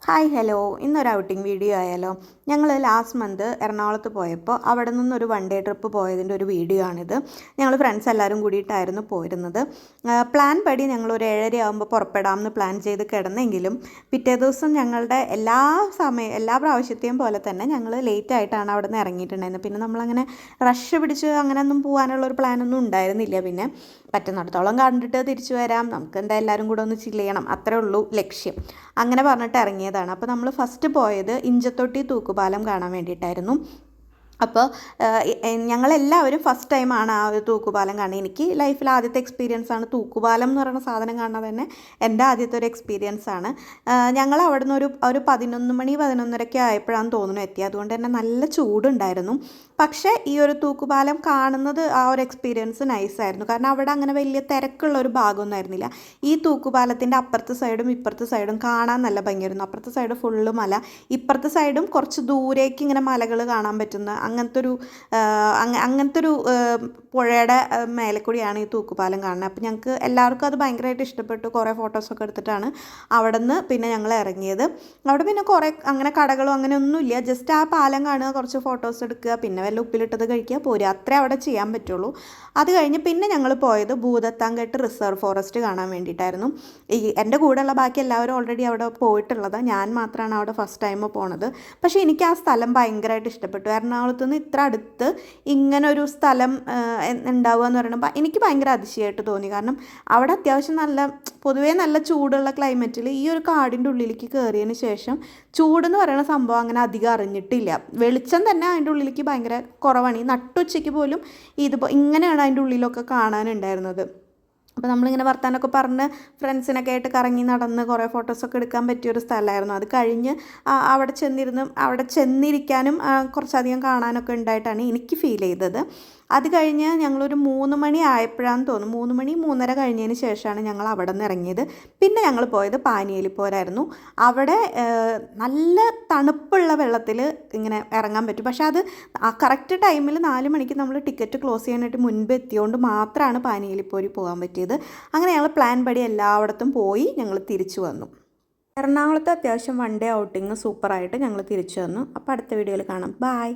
Hi hello, ഇന്നൊരു outing video ആയാലോ. ഞങ്ങൾ ലാസ്റ്റ് മന്ത് എറണാകുളത്ത് പോയപ്പോൾ അവിടെ നിന്നൊരു വൺ ഡേ ട്രിപ്പ് പോയതിൻ്റെ ഒരു വീഡിയോ ആണിത്. ഞങ്ങൾ ഫ്രണ്ട്സ് എല്ലാവരും കൂടിയിട്ടായിരുന്നു പോയിരുന്നത്. പ്ലാൻ പടി ഞങ്ങളൊരു 7:30 ആകുമ്പോൾ പുറപ്പെടാമെന്ന് പ്ലാൻ ചെയ്ത് കിടന്നെങ്കിലും പിറ്റേ ദിവസം ഞങ്ങളുടെ എല്ലാ പ്രാവശ്യത്തെയും പോലെ തന്നെ ഞങ്ങൾ ലേറ്റായിട്ടാണ് അവിടെ നിന്ന് ഇറങ്ങിയിട്ടുണ്ടായിരുന്നത്. പിന്നെ നമ്മളങ്ങനെ റഷ് പിടിച്ച് അങ്ങനെയൊന്നും പോകാനുള്ളൊരു പ്ലാനൊന്നും ഉണ്ടായിരുന്നില്ല. പിന്നെ പറ്റുന്നിടത്തോളം കണ്ടിട്ട് തിരിച്ചു വരാം, നമുക്ക് എന്താ എല്ലാവരും കൂടെ ഒന്ന് ചില്ല് ചെയ്യണം, അത്രേ ഉള്ളൂ ലക്ഷ്യം. അങ്ങനെ പറഞ്ഞിട്ട് ഇറങ്ങിയതാണ്. അപ്പോൾ നമ്മൾ ഫസ്റ്റ് പോയത് ഇഞ്ചത്തൊട്ടി തൂക്കുപാലം കാണാൻ വേണ്ടിയിട്ടായിരുന്നു. അപ്പോൾ ഞങ്ങളെല്ലാവരും ഫസ്റ്റ് ടൈമാണ് ആ ഒരു തൂക്കുപാലം കാണുന്നത്. എനിക്ക് ലൈഫിൽ ആദ്യത്തെ എക്സ്പീരിയൻസ് ആണ് തൂക്കുപാലം എന്ന് പറയുന്ന സാധനം കാണുന്നത് തന്നെ. എൻ്റെ ആദ്യത്തെ ഒരു എക്സ്പീരിയൻസ് ആണ്. ഞങ്ങൾ അവിടെ നിന്ന് ഒരു 11 മണി 11:30 ആയപ്പോഴാണ് തോന്നുന്നു എത്തി. അതുകൊണ്ട് തന്നെ നല്ല ചൂടുണ്ടായിരുന്നു. പക്ഷേ ഈ ഒരു തൂക്കുപാലം കാണുന്നത് ആ ഒരു എക്സ്പീരിയൻസ് നൈസായിരുന്നു. കാരണം അവിടെ അങ്ങനെ വലിയ തിരക്കുള്ള ഒരു ഭാഗമൊന്നും ആയിരുന്നില്ല. ഈ തൂക്കുപാലത്തിൻ്റെ അപ്പുറത്തെ സൈഡും ഇപ്പുറത്തെ സൈഡും കാണാൻ നല്ല ഭംഗിയായിരുന്നു. അപ്പുറത്തെ സൈഡ് ഫുള്ള് മല, ഇപ്പുറത്തെ സൈഡും കുറച്ച് ദൂരേക്ക് ഇങ്ങനെ മലകൾ കാണാൻ പറ്റുന്ന അങ്ങനത്തെ ഒരു പുഴയുടെ മേലെ കൂടിയാണ് ഈ തൂക്കുപാലം കാണുന്നത്. അപ്പോൾ ഞങ്ങൾക്ക് എല്ലാവർക്കും അത് ഭയങ്കരമായിട്ട് ഇഷ്ടപ്പെട്ടു. കുറേ ഫോട്ടോസൊക്കെ എടുത്തിട്ടാണ് അവിടെ നിന്ന് പിന്നെ ഞങ്ങൾ ഇറങ്ങിയത്. അവിടെ പിന്നെ കുറേ അങ്ങനെ കടകളോ അങ്ങനെ ഒന്നുമില്ല. ജസ്റ്റ് ആ പാലം കാണുക, കുറച്ച് ഫോട്ടോസ് എടുക്കുക, പിന്നെ വല്ല ഉപ്പിലിട്ടത് കഴിക്കുക, പോരുക, അത്രേ അവിടെ ചെയ്യാൻ പറ്റുള്ളൂ. അത് കഴിഞ്ഞ് പിന്നെ ഞങ്ങൾ പോയത് ഭൂതത്താൻകെട്ട് റിസർവ് ഫോറസ്റ്റ് കാണാൻ വേണ്ടിയിട്ടായിരുന്നു. എൻ്റെ കൂടെയുള്ള ബാക്കി എല്ലാവരും ഓൾറെഡി അവിടെ പോയിട്ടുള്ളതാണ്. ഞാൻ മാത്രമാണ് അവിടെ ഫസ്റ്റ് ടൈം പോണത്. പക്ഷേ എനിക്ക് ആ സ്ഥലം ഭയങ്കരമായിട്ട് ഇഷ്ടപ്പെട്ടു. എറണാകുളത്ത് നിന്ന് ഇത്ര അടുത്ത് ഇങ്ങനൊരു സ്ഥലം ഉണ്ടാവുക എന്ന് പറയുമ്പോൾ എനിക്ക് ഭയങ്കര അതിശയമായിട്ട് തോന്നി. കാരണം അവിടെ അത്യാവശ്യം പൊതുവേ നല്ല ചൂടുള്ള ക്ലൈമറ്റിൽ ഈ ഒരു കാടിൻ്റെ ഉള്ളിലേക്ക് കയറിയതിന് ശേഷം ചൂടെന്ന് പറയുന്ന സംഭവം അങ്ങനെ അധികം അറിഞ്ഞിട്ടില്ല. വെളിച്ചം തന്നെ അതിൻ്റെ ഉള്ളിലേക്ക് ഭയങ്കര കുറവാണ്. ഈ നട്ടുച്ചയ്ക്ക് പോലും ഇങ്ങനെയാണ് അതിൻ്റെ ഉള്ളിലൊക്കെ കാണാനുണ്ടായിരുന്നത്. അപ്പോൾ നമ്മളിങ്ങനെ വർത്താനൊക്കെ പറഞ്ഞ് ഫ്രണ്ട്സിനൊക്കെ ആയിട്ട് കറങ്ങി നടന്ന് കുറേ ഫോട്ടോസൊക്കെ എടുക്കാൻ പറ്റിയൊരു സ്ഥലമായിരുന്നു. അത് കഴിഞ്ഞ് അവിടെ ചെന്നിരിക്കാനും കുറച്ചധികം കാണാനൊക്കെ ഉണ്ടായിട്ടാണ് എനിക്ക് ഫീൽ ചെയ്തത്. അത് കഴിഞ്ഞ് ഞങ്ങളൊരു 3 മണി ആയപ്പോഴാണെന്ന് തോന്നുന്നു, 3 മണി 3:30 കഴിഞ്ഞതിന് ശേഷമാണ് ഞങ്ങൾ അവിടെ നിന്ന് ഇറങ്ങിയത്. പിന്നെ ഞങ്ങൾ പോയത് പാനിയേലിപ്പോരായിരുന്നു. അവിടെ നല്ല തണുപ്പുള്ള വെള്ളത്തിൽ ഇങ്ങനെ ഇറങ്ങാൻ പറ്റും. പക്ഷേ അത് ആ കറക്റ്റ് ടൈമിൽ 4 മണിക്ക് നമ്മൾ ടിക്കറ്റ് ക്ലോസ് ചെയ്യാനായിട്ട് മുൻപ് എത്തിയതുകൊണ്ട് മാത്രമാണ് പാനിയേലിപ്പോരി പോകാൻ പറ്റിയത്. അങ്ങനെ ഞങ്ങൾ പ്ലാൻ പടി എല്ലായിടത്തും പോയി ഞങ്ങൾ തിരിച്ചു വന്നു. എറണാകുളത്ത് അത്യാവശ്യം വൺ ഡേ ഔട്ടിങ് സൂപ്പറായിട്ട് ഞങ്ങൾ തിരിച്ചു വന്നു. അപ്പോൾ അടുത്ത വീഡിയോയിൽ കാണാം. ബായ്.